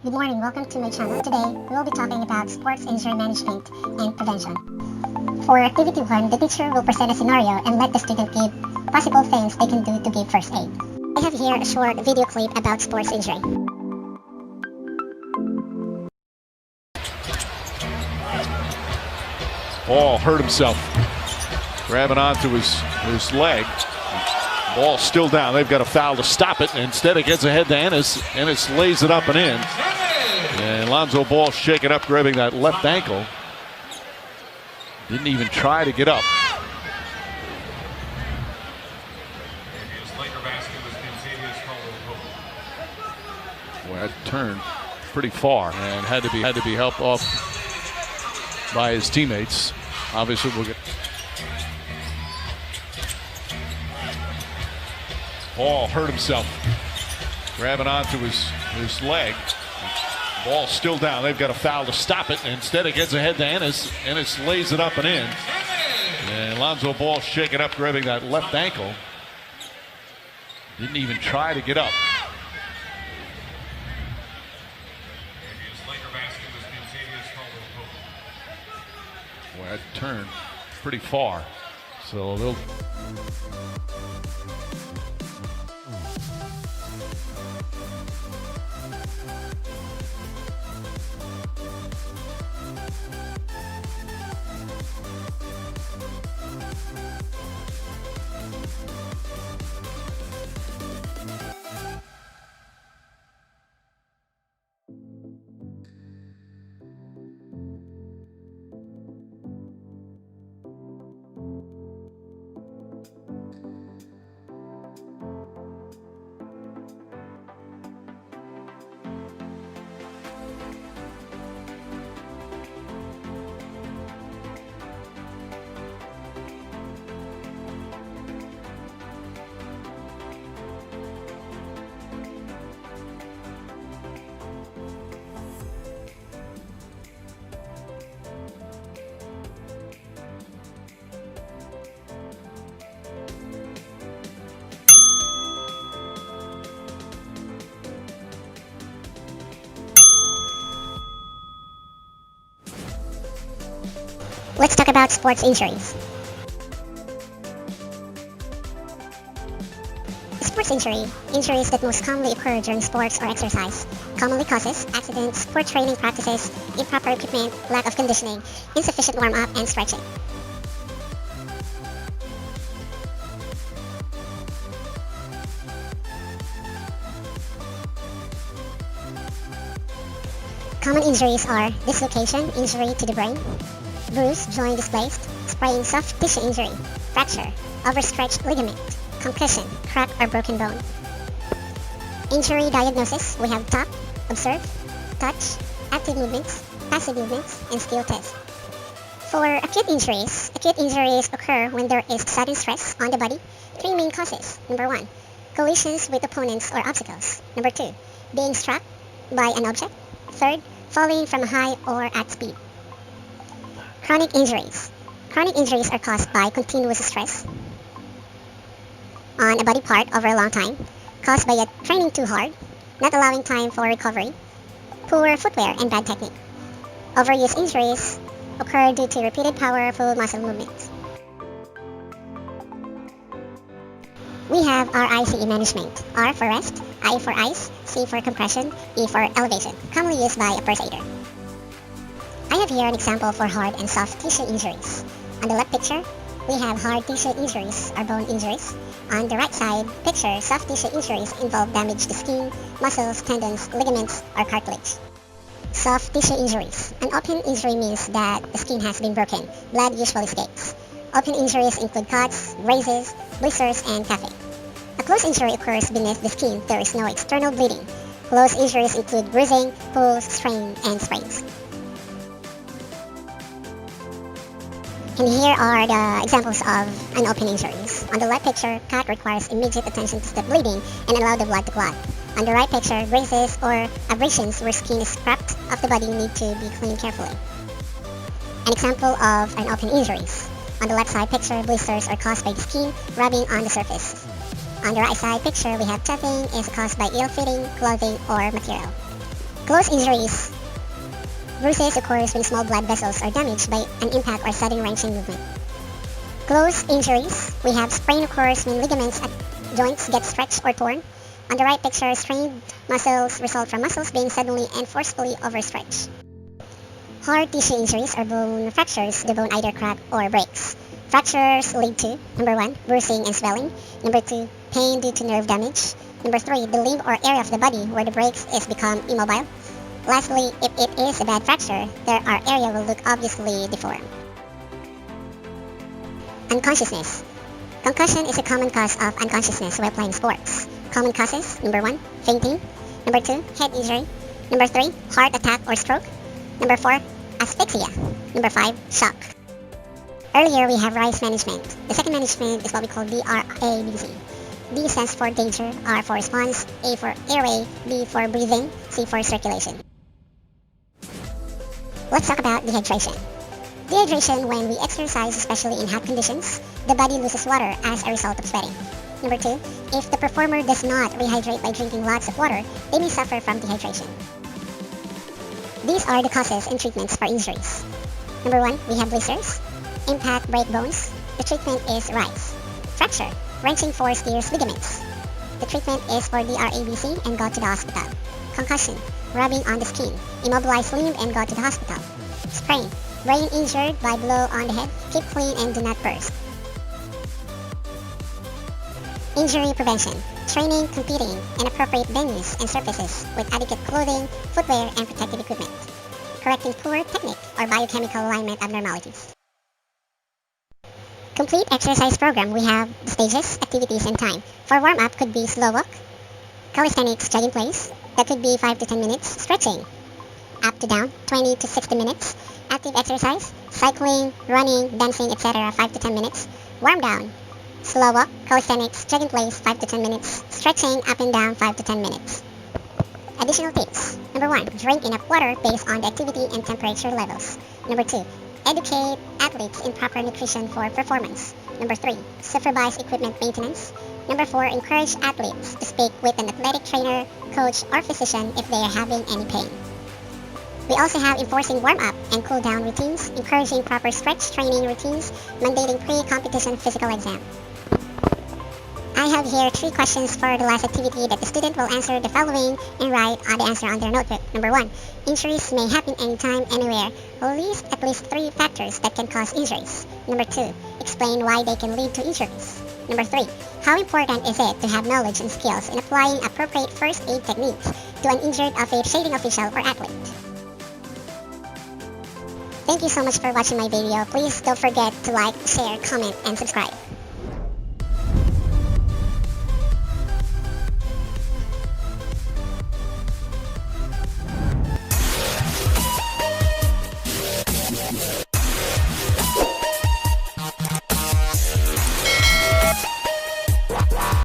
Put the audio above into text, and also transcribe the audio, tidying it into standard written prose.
Good morning, welcome to my channel. Today, we will be talking about sports injury management and prevention. For Activity 1, the teacher will present a scenario and let the student give possible things they can do to give first aid. I have here a short video clip about sports injury. Ball hurt himself, grabbing onto his leg. Ball still down. They've got a foul to stop it. Instead, it gets ahead to Ennis. Ennis lays it up and in. And Lonzo Ball shaking up, grabbing that left ankle. Didn't even try to get up. Boy, that turned pretty far and had to be helped off by his teammates. Obviously, we'll get. Ball hurt himself, grabbing onto his leg. Ball still down. They've got a foul to stop it. Instead, it gets ahead to Ennis. Ennis lays it up and in. And Lonzo Ball shaking up, grabbing that left ankle. Didn't even try to get up. Boy, that turned pretty far. So they'll. Let's talk about sports injuries. Sports injuries that most commonly occur during sports or exercise, commonly causes accidents, poor training practices, improper equipment, lack of conditioning, insufficient warm-up, and stretching. Common injuries are dislocation, injury to the brain, bruise, joint displaced, sprain, soft tissue injury, fracture, overstretched ligament, concussion, crack or broken bone. Injury diagnosis, we have tap, observe, touch, active movements, passive movements, and skill test. For acute injuries occur when there is sudden stress on the body. Three main causes. Number 1, collisions with opponents or obstacles. Number 2, being struck by an object. Third, falling from high or at speed. Chronic injuries. Chronic injuries are caused by continuous stress on a body part over a long time, caused by training too hard, not allowing time for recovery, poor footwear, and bad technique. Overuse injuries occur due to repeated powerful muscle movements. We have R.I.C.E management. R for rest, I for ice, C for compression, E for elevation, commonly used by a first aider. I have here an example for hard and soft tissue injuries. On the left picture, we have hard tissue injuries or bone injuries. On the right side picture, soft tissue injuries involve damage to skin, muscles, tendons, ligaments, or cartilage. Soft tissue injuries. An open injury means that the skin has been broken. Blood usually escapes. Open injuries include cuts, grazes, blisters, and capping. A closed injury occurs beneath the skin. There is no external bleeding. Closed injuries include bruising, pulls, strain, and sprains. And here are the examples of an open injuries. On the left picture, cut requires immediate attention to stop bleeding and allow the blood to clot. On the right picture, grazes or abrasions where skin is scraped off the body need to be cleaned carefully. An example of an open injuries. On the left side picture, blisters are caused by the skin rubbing on the surface. On the right side picture, we have tapping is caused by ill-fitting clothing or material. Close injuries. Bruises occurs when small blood vessels are damaged by an impact or sudden wrenching movement. Close injuries. We have sprain occurs when ligaments at joints get stretched or torn. On the right picture, strained muscles result from muscles being suddenly and forcefully overstretched. Hard tissue injuries or bone fractures. The bone either crack or breaks. Fractures lead to, number 1, bruising and swelling. Number 2, pain due to nerve damage. Number 3, the limb or area of the body where the breaks is become immobile. Lastly, if it is a bad fracture, our area will look obviously deformed. Unconsciousness. Concussion is a common cause of unconsciousness while playing sports. Common causes, number 1, fainting. Number 2, head injury. Number 3, heart attack or stroke. Number 4, asphyxia. Number 5, shock. Earlier we have R.I.C.E management. The second management is what we call D.R.A.B.C. D stands for danger, R for response, A for airway, B for breathing, C for circulation. Let's talk about dehydration. Dehydration, when we exercise, especially in hot conditions, the body loses water as a result of sweating. Number 2, if the performer does not rehydrate by drinking lots of water, they may suffer from dehydration. These are the causes and treatments for injuries. Number 1, we have blisters. Impact break bones. The treatment is R.I.C.E. Fracture. Wrenching force tears ligaments. The treatment is for D.R.A.B.C. and go to the hospital. Concussion. Rubbing on the skin. Immobilize limb and go to the hospital. Sprain. Brain injured by blow on the head. Keep clean and do not burst. Injury prevention. Training, competing in appropriate venues and surfaces with adequate clothing, footwear, and protective equipment. Correcting poor technique or biochemical alignment abnormalities. Complete exercise program. We have the stages, activities, and time. For warm-up could be slow walk, calisthenics jog in place. That could be 5 to 10 minutes. Stretching, up to down, 20 to 60 minutes. Active exercise, cycling, running, dancing, etc. 5 to 10 minutes. Warm down, slow walk, calisthenics, jog in place, 5 to 10 minutes. Stretching, up and down, 5 to 10 minutes. Additional tips. Number 1, drink enough water based on the activity and temperature levels. Number 2, educate athletes in proper nutrition for performance. Number 3, supervise equipment maintenance. Number 4, encourage athletes to speak with an athletic trainer, coach, or physician if they are having any pain. We also have enforcing warm-up and cool-down routines, encouraging proper stretch training routines, mandating pre-competition physical exam. I have here 3 questions for the last activity that the student will answer the following and write the answer on their notebook. Number 1, injuries may happen anytime, anywhere. List at least 3 factors that can cause injuries. Number 2, explain why they can lead to injuries. Number 3, how important is it to have knowledge and skills in applying appropriate first aid techniques to an injured officiating official or athlete? Thank you so much for watching my video. Please don't forget to like, share, comment, and subscribe.